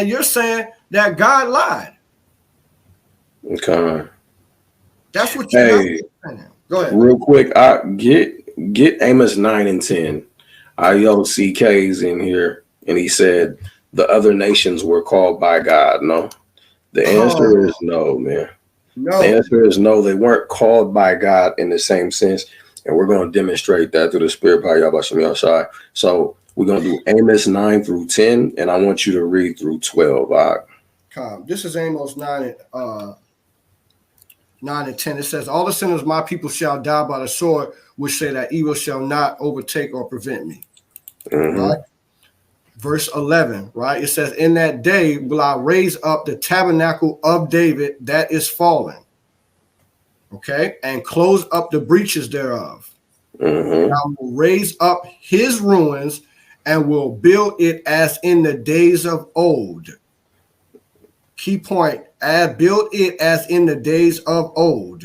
and you're saying that God lied. Okay. That's what you're saying. Go ahead. Real quick, I get Amos 9 and 10. I.O.C.K.'s in here, and he said the other nations were called by God. No, the answer is no, man. No. The answer is no. They weren't called by God in the same sense, and we're going to demonstrate that through the Spirit power Yahweh outside. So we're going to do Amos 9 through 10, and I want you to read through 12. This is Amos 9 and 10. It says, all the sinners of my people shall die by the sword, which say that evil shall not overtake or prevent me. Right? Verse 11, right? It says, in that day will I raise up the tabernacle of David that is fallen. Okay? And close up the breaches thereof. And I will raise up his ruins and will build it as in the days of old. Key point, build it as in the days of old.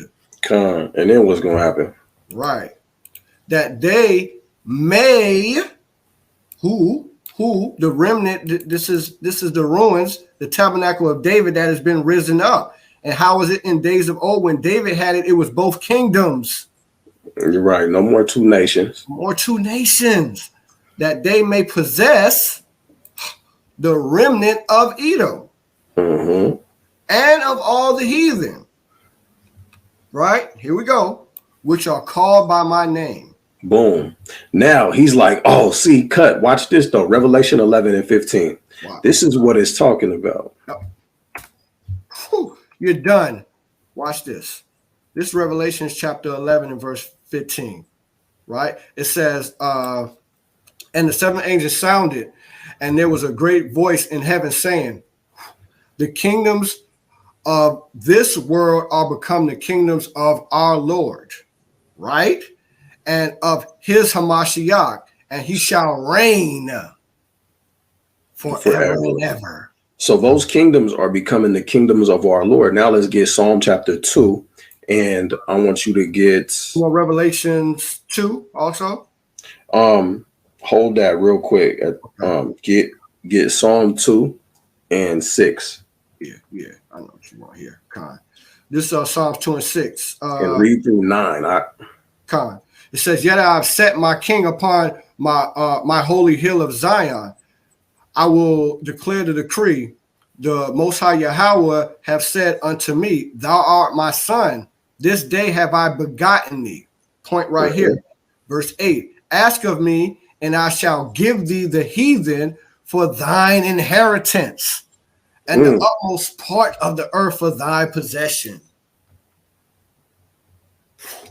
And then what's going to happen? Right. That they may, the remnant, this is the ruins, the tabernacle of David that has been risen up. And how was it in days of old? When David had it, it was both kingdoms. You're right. No more two nations. More two nations. That they may possess the remnant of Edom. And of all the heathen. Right? Here we go. Which are called by my name. Boom. Now he's like, oh, see, cut. Watch this, though. Revelation 11 and 15. Wow. This is what it's talking about. Whew, you're done. Watch this. This Revelation chapter 11 and verse 15. Right? It says, and the seventh angel sounded, and there was a great voice in heaven saying, the kingdoms of this world are become the kingdoms of our Lord, right? And of his Hamashiach, and he shall reign forever and ever. So those kingdoms are becoming the kingdoms of our Lord. Now let's get Psalm chapter 2, and I want you to get Revelations 2 also. Hold that real quick. Get Psalm 2 and 6. Yeah, I know what you want here. This is Psalms 2 and 6. And read through 9. It says, yet I have set my king upon my holy hill of Zion. I will declare the decree. The Most High Yahweh have said unto me, thou art my son. This day have I begotten thee. Point right here. Verse 8. Ask of me, and I shall give thee the heathen for thine inheritance, and the utmost part of the earth for thy possession.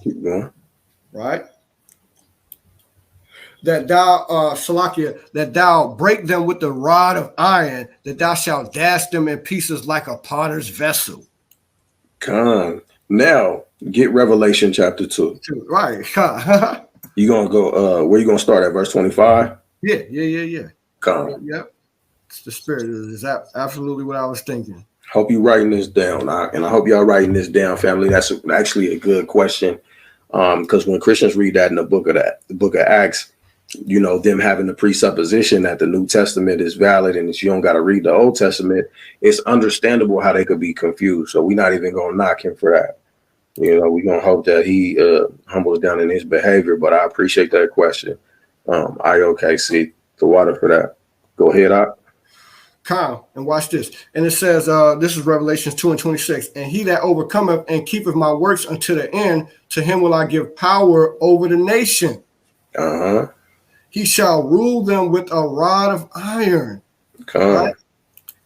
Keep going. Right? That thou, Salakia, that thou break them with the rod of iron, that thou shalt dash them in pieces like a potter's vessel. Now, get Revelation chapter 2. Right. You going to go, where you going to start at, verse 25? Yeah. Yep. It's the spirit. Is that absolutely what I was thinking? Hope you writing this down, and I hope y'all writing this down, family. That's actually a good question, because when Christians read that in the book of Acts, you know, them having the presupposition that the New Testament is valid and that you don't got to read the Old Testament, it's understandable how they could be confused. So we're not even gonna knock him for that. You know, we're gonna hope that he humbles down in his behavior. But I appreciate that question. I.O.K. see the water for that. Go ahead, Kyle, and watch this. And it says, this is Revelations 2 and 26. And he that overcometh and keepeth my works unto the end, to him will I give power over the nation. He shall rule them with a rod of iron. Right?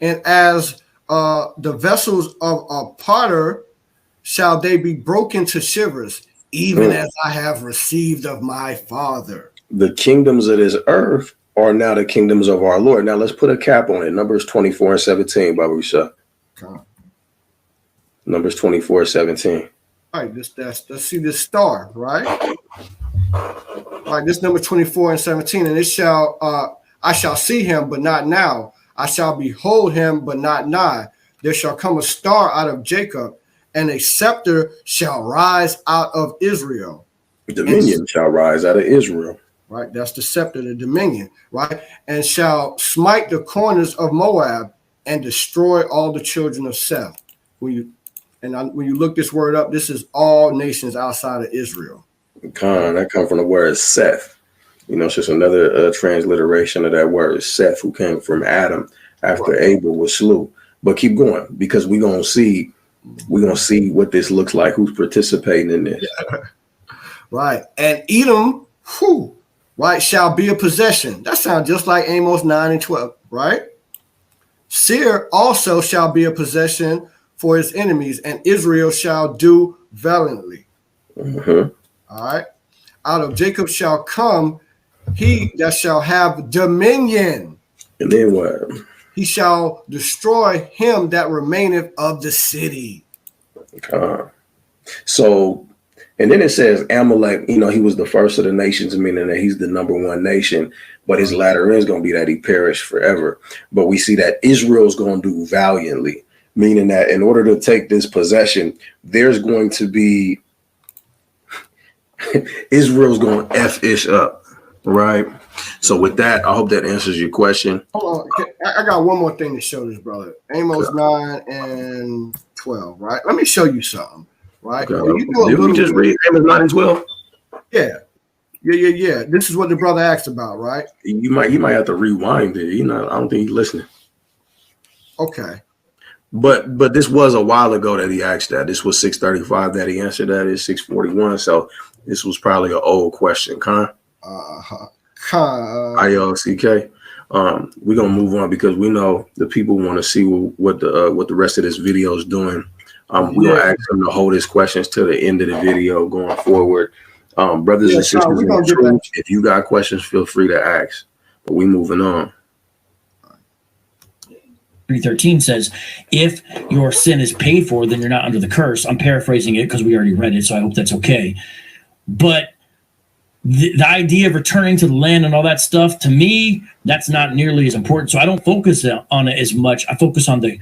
And as the vessels of a potter shall they be broken to shivers, even as I have received of my Father. The kingdoms of this earth are now the kingdoms of our Lord. Now let's put a cap on it. Numbers 24 and 17, Baba Risha. Numbers 24 and 17. All right, let's see this star, right? All right, this number 24 and 17. And it shall I shall see him, but not now. I shall behold him, but not nigh. There shall come a star out of Jacob, and a scepter shall rise out of Israel. Dominion shall rise out of Israel. Right, that's the scepter, the dominion, right? And shall smite the corners of Moab, and destroy all the children of Seth. When you look this word up, this is all nations outside of Israel. That comes from the word Seth. It's just another transliteration of that word Seth, who came from Adam after Abel was slew. But keep going, because we're gonna see what this looks like, who's participating in this. Right. And Edom, right, shall be a possession. That sounds just like Amos 9 and 12, right? Seir also shall be a possession for his enemies, and Israel shall do valiantly. All right. Out of Jacob shall come he that shall have dominion. And then what? He shall destroy him that remaineth of the city. So, and then it says Amalek, he was the first of the nations, meaning that he's the number one nation, but his latter end is going to be that he perished forever. But we see that Israel's going to do valiantly, meaning that in order to take this possession, there's going to be Israel's going to F-ish up. Right. So with that, I hope that answers your question. Hold on. I got one more thing to show this, brother. Amos 9 and 12, right? Let me show you something, right? Okay. Did we just read Amos 9 and 12? Yeah. This is what the brother asked about, right? You might have to rewind it. I don't think he's listening. Okay. But this was a while ago that he asked that. This was 6:35 that he answered that. It's 6:41. So this was probably an old question, I.O.C.K. We're gonna move on because we know the people want to see what the rest of this video is doing. We're gonna ask them to hold his questions to the end of the video going forward. Brothers and sisters in the truth, if you got questions, feel free to ask. But we moving on. 3:13 says, if your sin is paid for, then you're not under the curse. I'm paraphrasing it because we already read it, so I hope that's okay. But the idea of returning to the land and all that stuff, to me, that's not nearly as important. So I don't focus on it as much. I focus on the